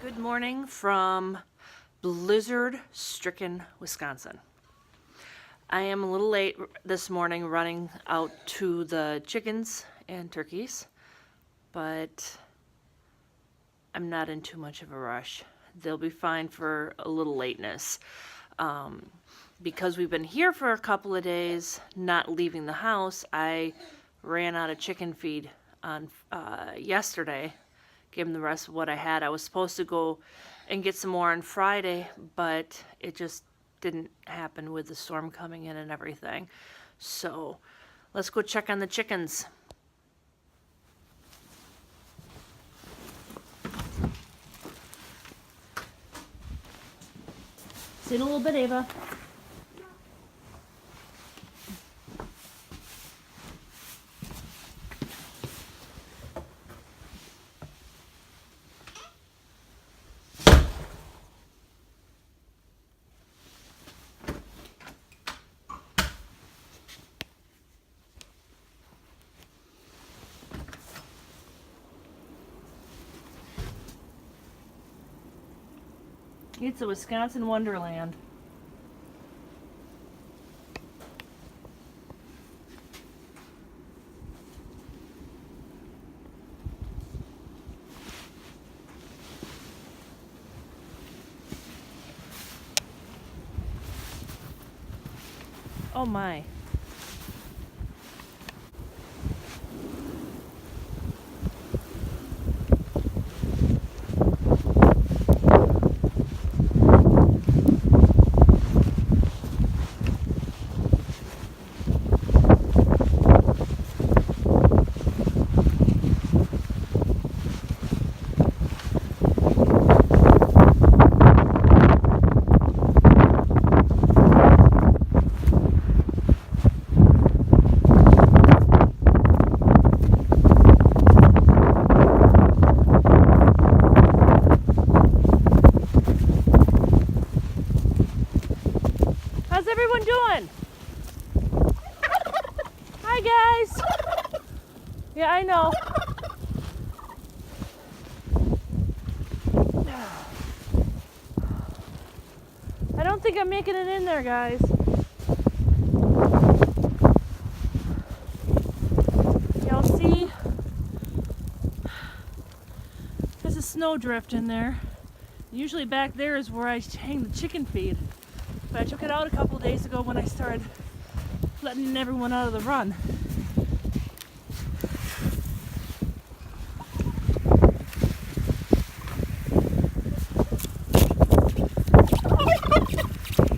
Good morning from blizzard-stricken Wisconsin. I am a little late this morning running out to the chickens and turkeys, but I'm not in too much of a rush. They'll be fine for a little lateness. Because we've been here for a couple of days, not leaving the house, I ran out of chicken feed on yesterday. Gave them the rest of what I had. I was supposed to go and get some more on Friday, but it just didn't happen with the storm coming in and everything. So let's go check on the chickens. See you in a little bit, Ava. It's a Wisconsin wonderland. Oh my. How's everyone doing? Hi guys. Yeah, I know. I don't think I'm making it in there, guys. Y'all see? There's a snowdrift in there. Usually back there is where I hang the chicken feed. But I took it out a couple days ago when I started letting everyone out of the run.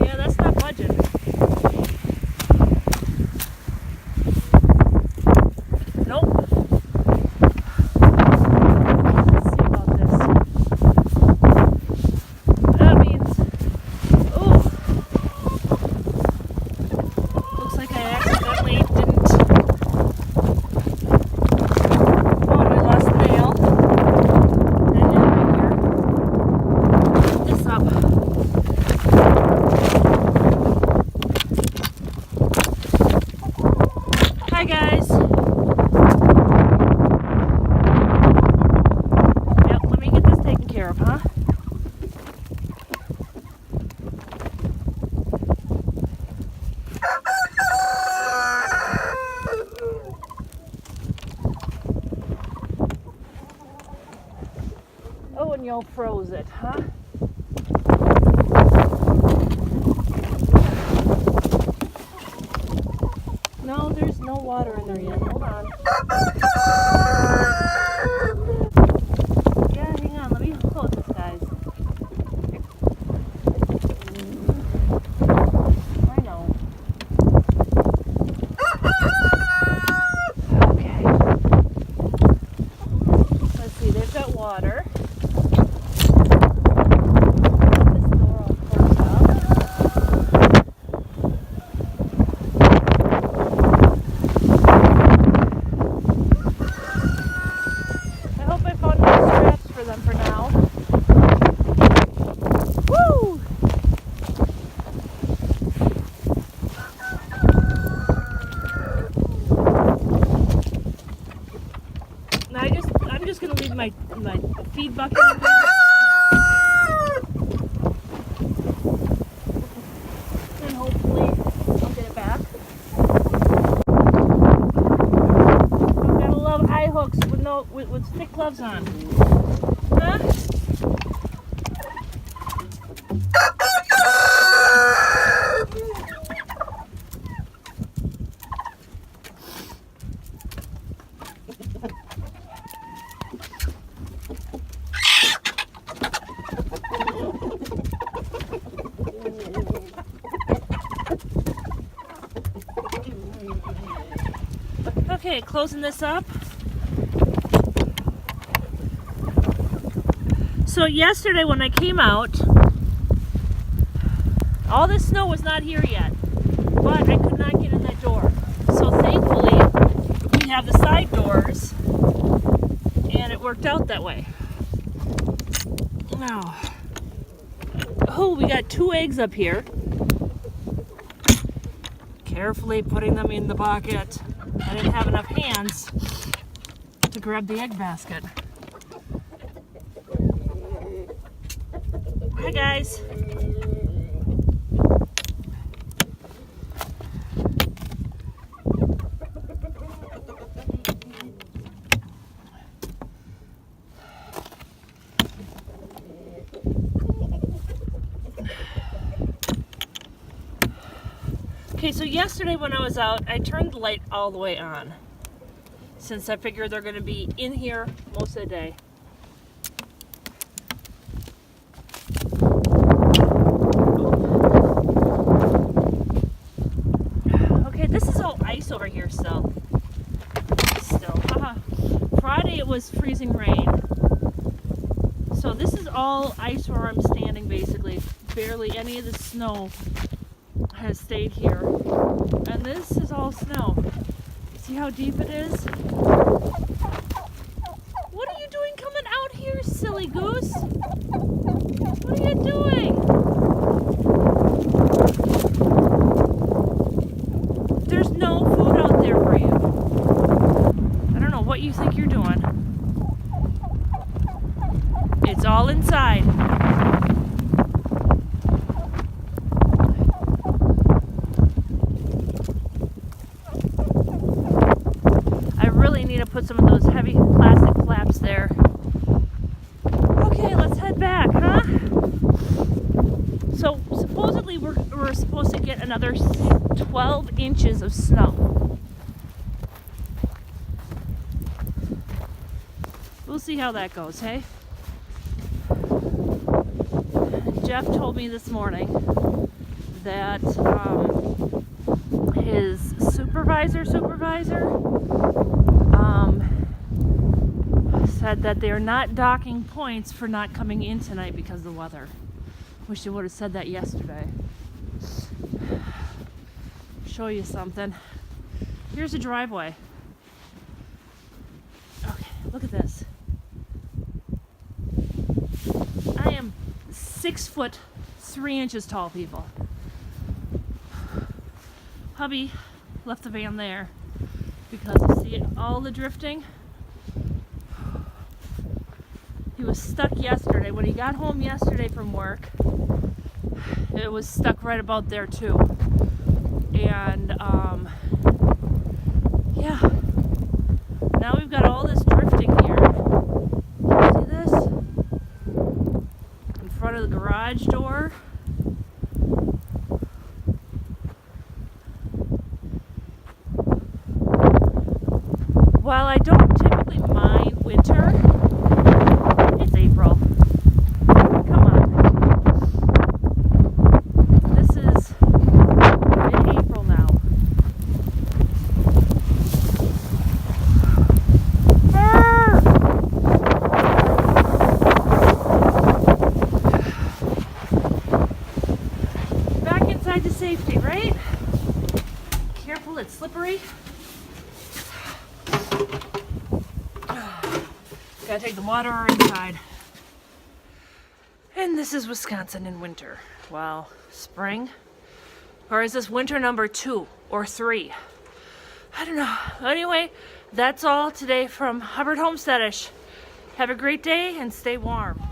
Yeah, that's not budget. Nope. Let's see about this. That means, ooh. Looks like I accidentally didn't. Oh, and I lost the nail. And then right here. Put this up. Hi guys. Yep, let me get this taken care of, huh? Oh, and y'all froze it, huh? No, there's no water in there yet. Hold on. Yeah, hang on. Let me close this, guys. I know. Okay. Let's see. They've got water. I'm just gonna leave my feed bucket in here. gloves on? Huh? Okay, closing this up. So yesterday when I came out, all this snow was not here yet, but I could not get in that door. So thankfully, we have the side doors, and it worked out that way. Now, oh, we got 2 eggs up here. Carefully putting them in the bucket. I didn't have enough hands to grab the egg basket. Hi guys. Okay, so yesterday when I was out, I turned the light all the way on, since I figured they're going to be in here most of the day. Okay, this is all ice over here still. Friday it was freezing rain. So this is all ice where I'm standing basically. Barely any of the snow has stayed here, and this is all snow. See how deep it is? What are you doing coming out here, silly goose? What are you doing? There's no food out there for you. I don't know what you think you're doing. It's all inside. Need to put some of those heavy plastic flaps there. Okay, let's head back, huh? So supposedly we're supposed to get another 12 inches of snow. We'll see how that goes, hey? Jeff told me this morning that his supervisor said that they're not docking points for not coming in tonight because of the weather. Wish they would have said that yesterday. Show you something. Here's a driveway. Okay, look at this. I am 6 foot 3 inches tall, people. Hubby left the van there because you see all the drifting. He was stuck yesterday. When he got home yesterday from work, it was stuck right about there too. And yeah, now we've got all this drifting here. See this? In front of the garage door. While I don't typically mind winter, it's April. Come on. This is mid-April now. Brr! Back inside to safety, right? Careful, it's slippery. Gotta take the water inside. And this is Wisconsin in winter. Wow, spring? Or is this winter number 2 or 3? I don't know. Anyway, that's all today from Hubbard Homestead-ish. Have a great day and stay warm.